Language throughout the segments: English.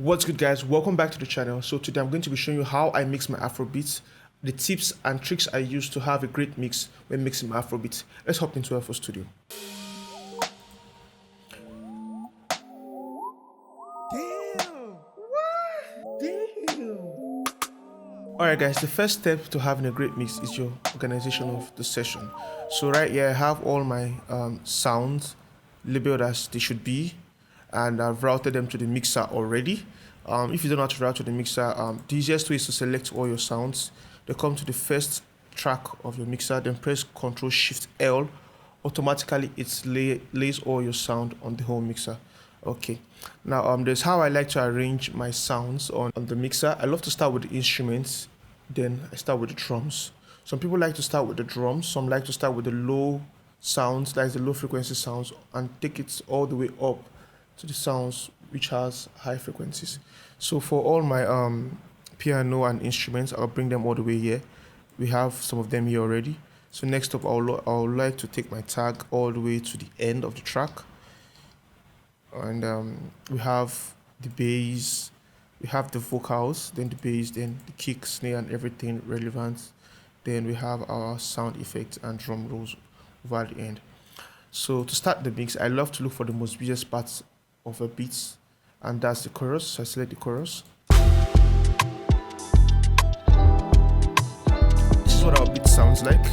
What's good, guys? Welcome back to the channel. So today I'm going to be showing you how I mix my Afrobeats, the tips and tricks I use to have a great mix when mixing my Afrobeats. Let's hop into FL Studio. Alright guys, the first step to having a great mix is your organization of the session. So right here I have all my sounds labeled as they should be, and I've routed them to the mixer already. If you don't know how to route to the mixer, the easiest way is to select all your sounds. They come to the first track of your mixer, then press Ctrl Shift L. Automatically it lays all your sound on the whole mixer. Okay, now there's how I like to arrange my sounds on the mixer. I love to start with the instruments, then I start with the drums. Some people like to start with the drums, some like to start with the low sounds, that is the low frequency sounds, and take it all the way up to the sounds which has high frequencies. So for all my piano and instruments, I'll bring them all the way here. We have some of them here already. So next up, I'll like to take my tag all the way to the end of the track. And we have the bass, we have the vocals, then the bass, then the kick, snare, and everything relevant. Then we have our sound effects and drum rolls over the end. So to start the mix, I love to look for the most busiest parts of a beat, and that's the chorus. So I select the chorus. This is what our beat sounds like.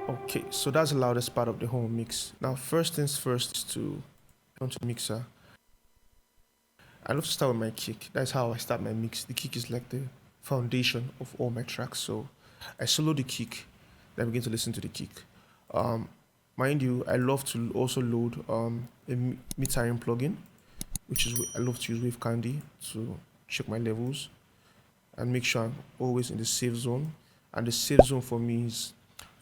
Okay, so that's the loudest part of the whole mix. Now, first things first is to onto the mixer. I love to start with my kick. That's how I start my mix. The kick is like the foundation of all my tracks. So I solo the kick, then I begin to listen to the kick. Mind you, I love to also load a metering plugin, which is I love to use Wave Candy to check my levels and make sure I'm always in the safe zone. And the safe zone for me is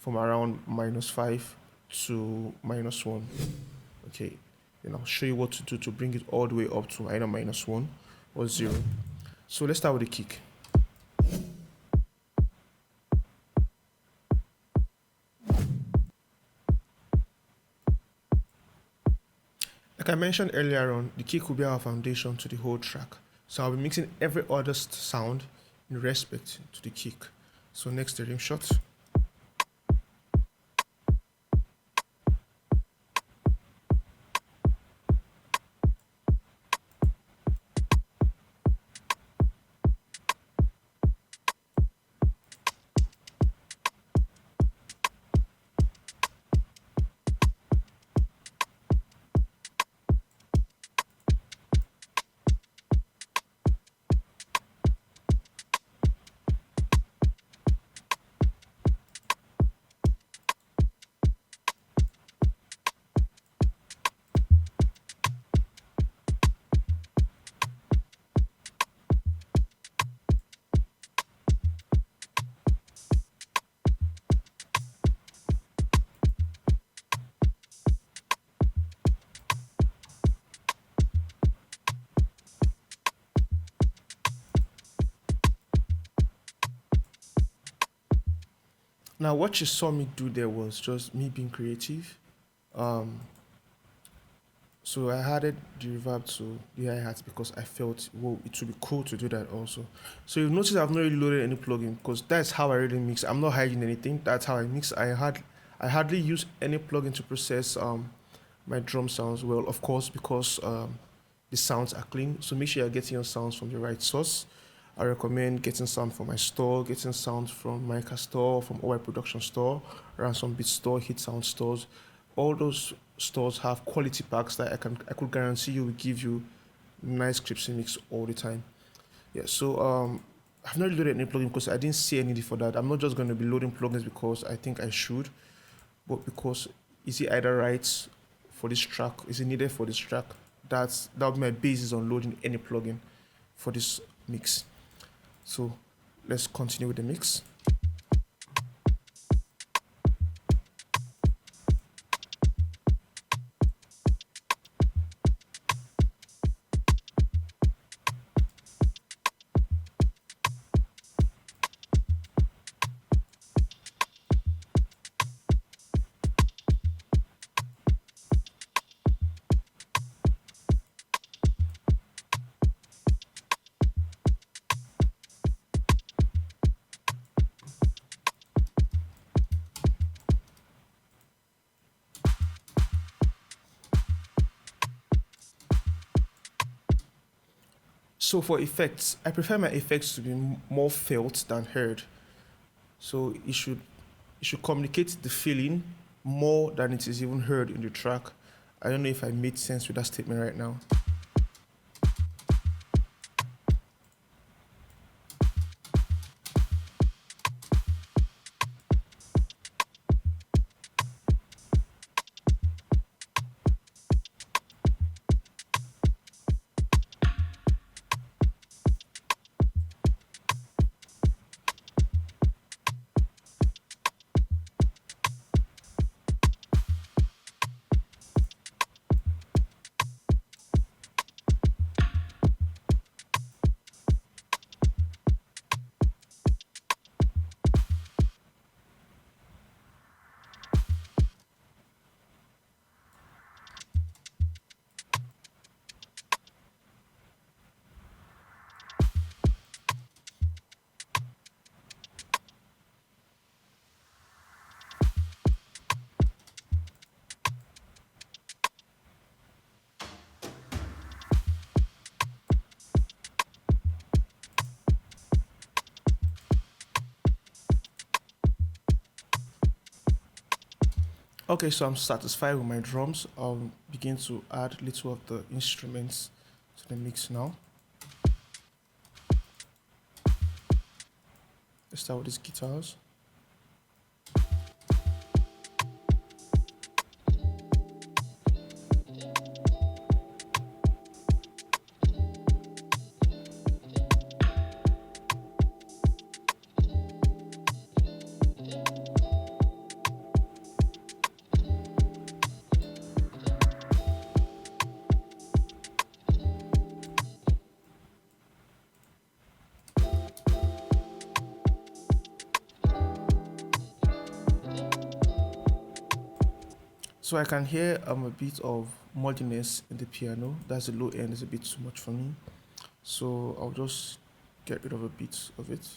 from around -5 to -1. Okay, then I'll show you what to do to bring it all the way up to either -1 or 0. So let's start with the kick. Like I mentioned earlier on, the kick will be our foundation to the whole track. So I'll be mixing every other sound in respect to the kick. So next, the rim shot. Now, what you saw me do there was just me being creative. So I added the reverb to the hi-hats because I felt, well, it would be cool to do that also. So you'll notice I've not really loaded any plugin because that's how I really mix. I'm not hiding anything. That's how I mix. I hardly use any plugin to process my drum sounds. Well, of course, because the sounds are clean. So make sure you're getting your sounds from the right source. I recommend getting sound from my store, getting sounds from Mica store, from OY Production store, Ransom Beat store, Hit Sound stores. All those stores have quality packs that I could guarantee you will give you nice clips and mix all the time. Yeah, so I've not loaded any plugin because I didn't see any need for that. I'm not just going to be loading plugins because I think I should, but because is it either right for this track? Is it needed for this track? That would be my basis on loading any plugin for this mix. So let's continue with the mix. So for effects, I prefer my effects to be more felt than heard. So it should communicate the feeling more than it is even heard in the track. I don't know if I made sense with that statement right now. Okay, so I'm satisfied with my drums. I'll begin to add little of the instruments to the mix now. Let's start with these guitars. So I can hear a bit of muddiness in the piano. That's the low end, is a bit too much for me. So I'll just get rid of a bit of it.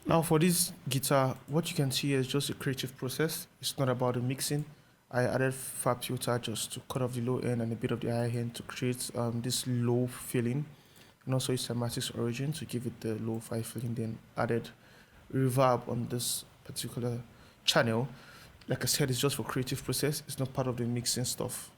Now for this guitar, what you can see here is just a creative process. It's not about the mixing. I added fab filter just to cut off the low end and a bit of the high end to create this low feeling, and also its Cymatics origin to give it the lo-fi feeling. Then added reverb on this particular channel. Like I said, it's just for creative process. It's not part of the mixing stuff.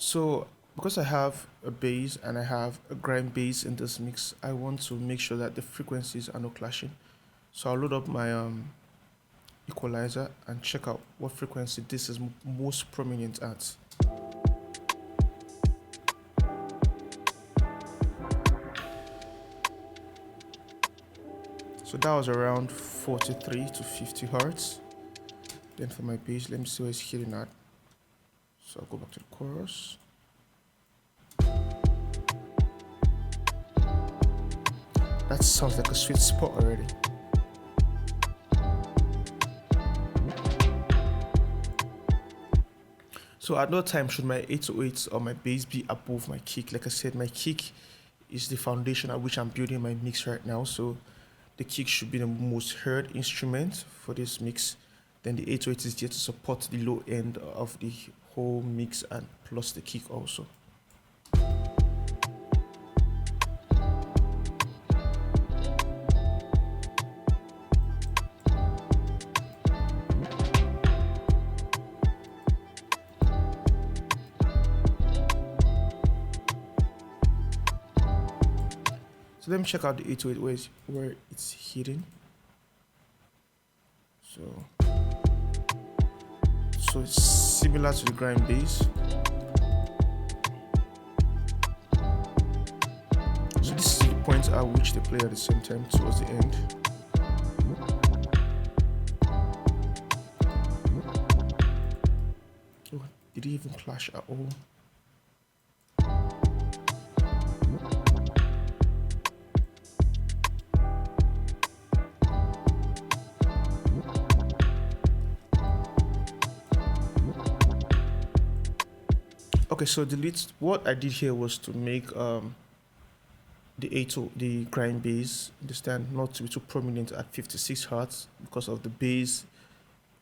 So because I have a bass and I have a grind bass in this mix, I want to make sure that the frequencies are not clashing. So I'll load up my equalizer and check out what frequency this is most prominent at. So that was around 43 to 50 hertz. Then for my bass, let me see where it's hitting at. So I'll go back to the chorus. That sounds like a sweet spot already. So at no time should my 808s or my bass be above my kick. Like I said, my kick is the foundation at which I'm building my mix right now. So the kick should be the most heard instrument for this mix. Then the 808 is there to support the low end of the whole mix and plus the kick also. So let me check out the 808 where it's hitting. So it's similar to the grind bass. So this is the point at which they play at the same time towards the end. Oh, did it even clash at all? Okay, so what I did here was to make the grind bass, understand, not to be too prominent at 56 hertz because of the bass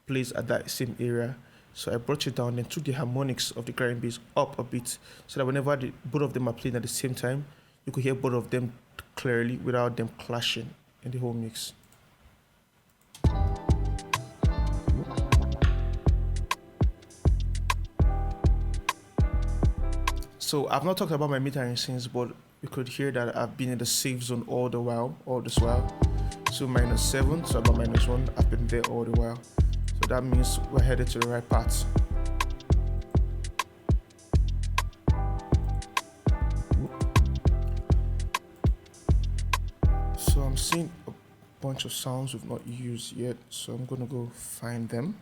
plays at that same area. So I brought it down and took the harmonics of the grind bass up a bit so that whenever both of them are playing at the same time, you could hear both of them clearly without them clashing in the whole mix. So I've not talked about my metering since, but you could hear that I've been in the safe zone all this while. So -7, so about -1, I've been there all the while. So that means we're headed to the right path. So I'm seeing a bunch of sounds we've not used yet, so I'm gonna go find them.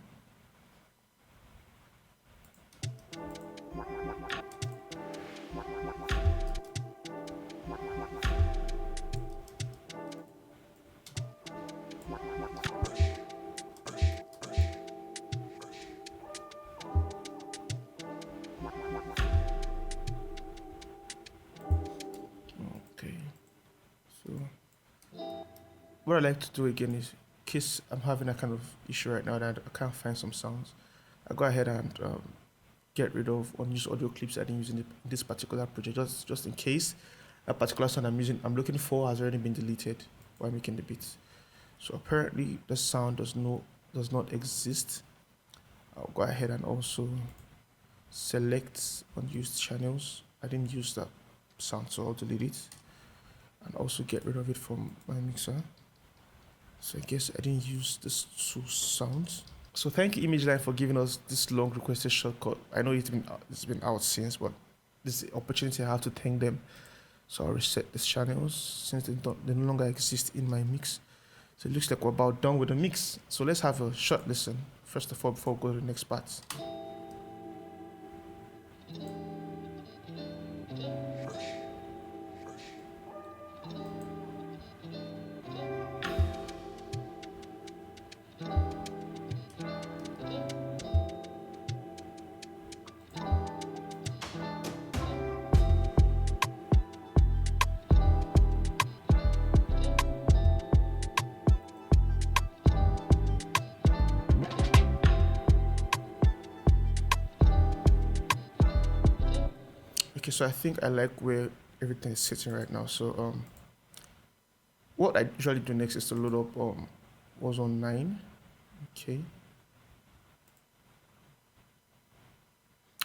What I like to do again is, in case I'm having a kind of issue right now that I can't find some sounds, I go ahead and get rid of unused audio clips I didn't use in this particular project, just in case a particular sound I'm looking for has already been deleted while making the beats. So apparently the sound does not exist. I'll go ahead and also select unused channels. I didn't use that sound, so I'll delete it and also get rid of it from my mixer. So I guess I didn't use these two sounds. So thank you ImageLine for giving us this long requested shortcut. I know it's been out since, but this is the opportunity I have to thank them. So I'll reset these channels since they no longer exist in my mix. So it looks like we're about done with the mix. So let's have a short listen first of all before we go to the next part. Okay, so I think I like where everything is sitting right now. So what I usually do next is to load up was on 9. Okay.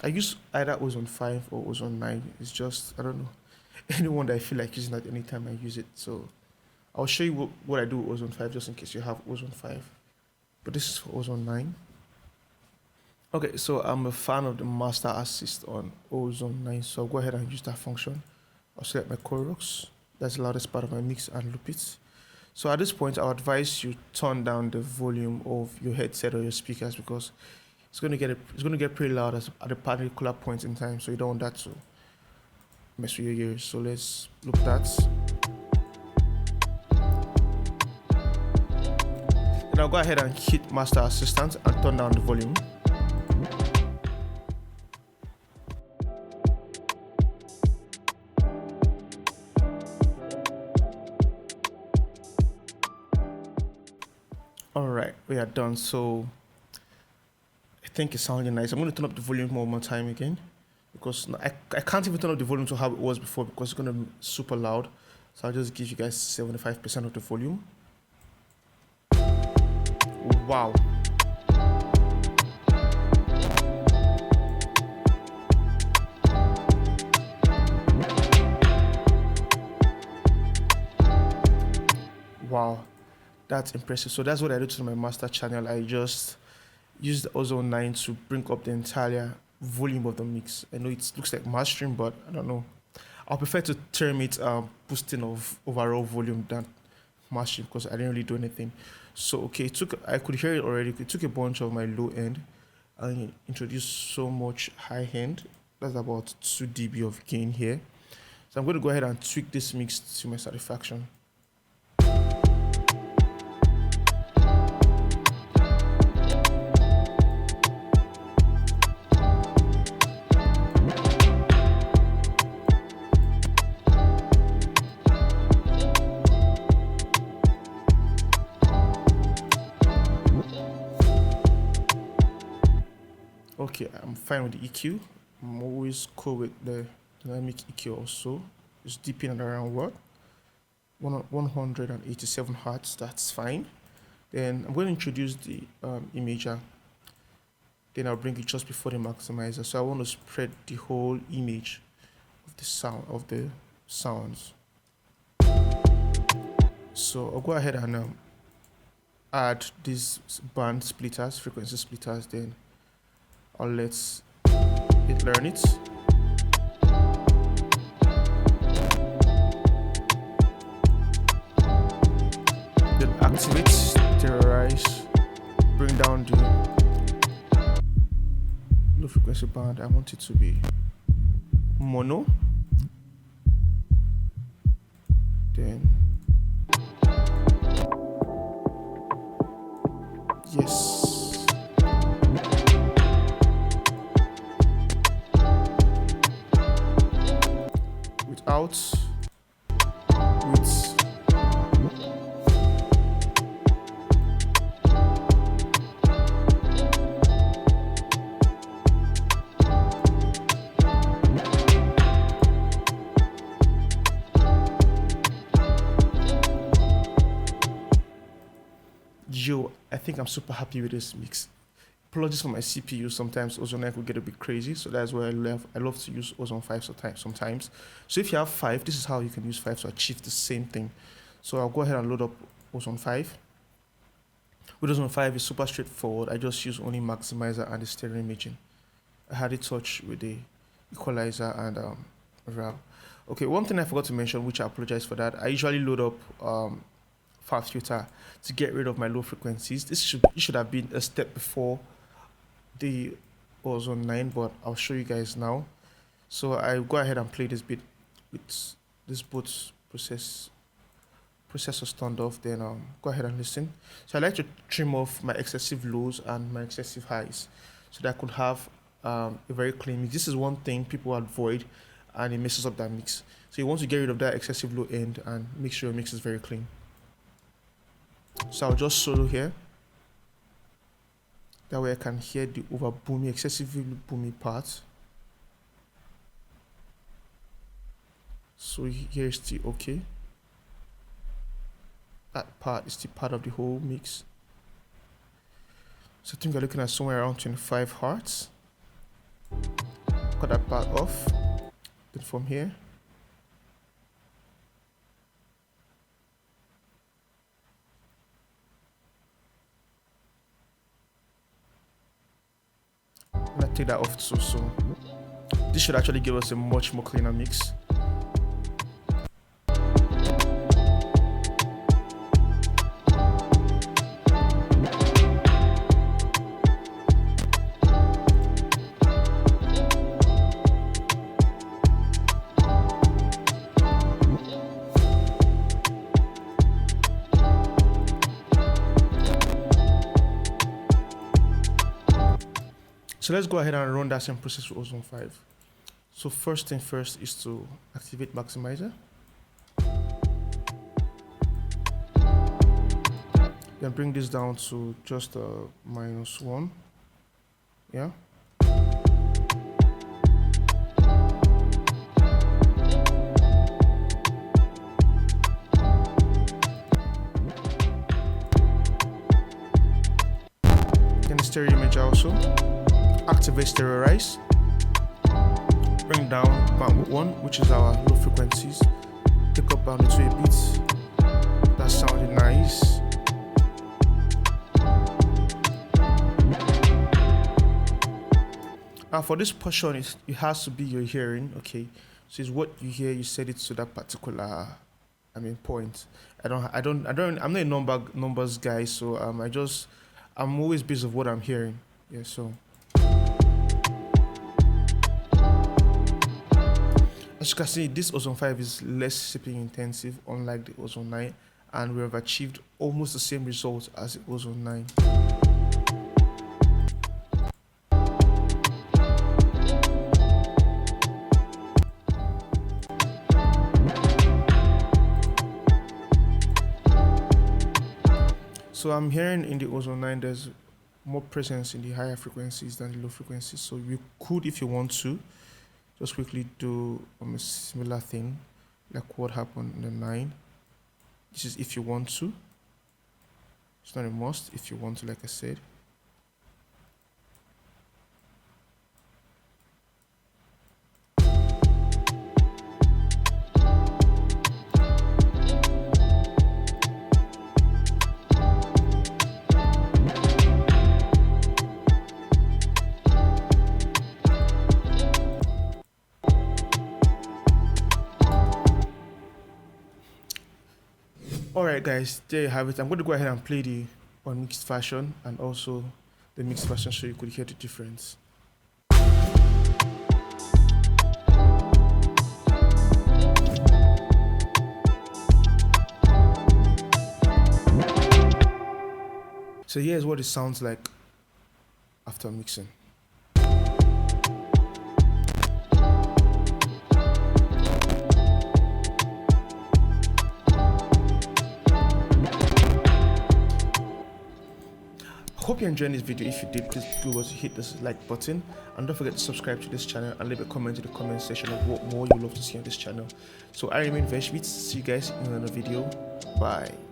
I use either Ozone 5 or Ozone 9. It's just, I don't know, anyone that I feel like using at any time I use it. So I'll show you what I do with Ozone 5 just in case you have Ozone 5. But this is for Ozone 9. Okay, so I'm a fan of the master assist on Ozone 9, so I'll go ahead and use that function. I'll select my chorus, that's the loudest part of my mix, and loop it. So at this point, I'll advise you turn down the volume of your headset or your speakers because it's going to get pretty loud at a particular point in time, so you don't want that to mess with your ears. So let's loop that. Then I'll go ahead and hit Master Assistant and turn down the volume. Alright, we are done. So I think it's sounding nice. I'm going to turn up the volume one more time again because I can't even turn up the volume to how it was before because it's going to be super loud. So I'll just give you guys 75% of the volume. Wow. Wow, that's impressive. So that's what I do to my master channel. I just use the Ozone 9 to bring up the entire volume of the mix. I know it looks like mastering, but I don't know. I'll prefer to term it boosting of overall volume than mastering because I didn't really do anything. So okay, I could hear it already. It took a bunch of my low end and introduced so much high end. That's about 2 dB of gain here. So I'm going to go ahead and tweak this mix to my satisfaction. Okay, I'm fine with the EQ. I'm always cool with the dynamic EQ also. Just deep in and around what? 187 hertz, that's fine. Then I'm going to introduce the imager. Then I'll bring it just before the maximizer. So I want to spread the whole image of the sounds. So I'll go ahead and add these band splitters, frequency splitters, then I'll let it learn it. Then activate, terrorize, bring down the low frequency band. I want it to be mono. Then yes. Out with I think I'm super happy with this mix. Apologies for my CPU. Sometimes Ozone 9 could get a bit crazy, so that's why I love to use Ozone 5 sometimes. So if you have 5, this is how you can use 5 to achieve the same thing. So I'll go ahead and load up Ozone 5. With Ozone 5, it's super straightforward. I just use only maximizer and the stereo imaging. I had it touch with the equalizer and RAW. Okay, one thing I forgot to mention, which I apologize for that, I usually load up fast filter to get rid of my low frequencies. This should have been a step before the Ozone 9, but I'll show you guys now. So I'll go ahead and play this bit with this both processors turned off, then go ahead and listen. So I like to trim off my excessive lows and my excessive highs so that I could have a very clean mix. This is one thing people avoid and it messes up that mix. So you want to get rid of that excessive low end and make sure your mix is very clean. So I'll just solo here. That way I can hear the over boomy, excessively boomy part. So here's the okay. That part is the part of the whole mix. So I think we're looking at somewhere around 25 hertz. cut that part off. Then from here, and I take that off too. So this should actually give us a much more cleaner mix. So let's go ahead and run that same process with Ozone 5. So first thing first is to activate maximizer. Then bring this down to just -1. Yeah. Then the stereo image also. Activate stereo-rise, bring down bandwidth 1, which is our low frequencies, take up bandwidth 2 beats. That sounded nice. Now for this portion, it has to be your hearing, okay? So it's what you hear, you set it to that particular, point. I'm not a numbers guy, so I'm always based on what I'm hearing. Yeah, so. As you can see, this Ozone 5 is less sipping intensive, unlike the Ozone 9, and we have achieved almost the same results as the Ozone 9. So I'm hearing in the Ozone 9 there's more presence in the higher frequencies than the low frequencies, so you could, if you want to, just quickly do a similar thing like what happened in the 9. This is if you want to. It's not a must. If you want to, like I said. Alright guys, there you have it. I'm going to go ahead and play the unmixed version and also the mixed version so you could hear the difference. So here's what it sounds like after mixing. Hope you're enjoying this video. If you did, please do also hit this like button and don't forget to subscribe to this channel and leave a comment in the comment section of what more you love to see on this channel. So I remain VeshBeats. See you guys in another video. Bye.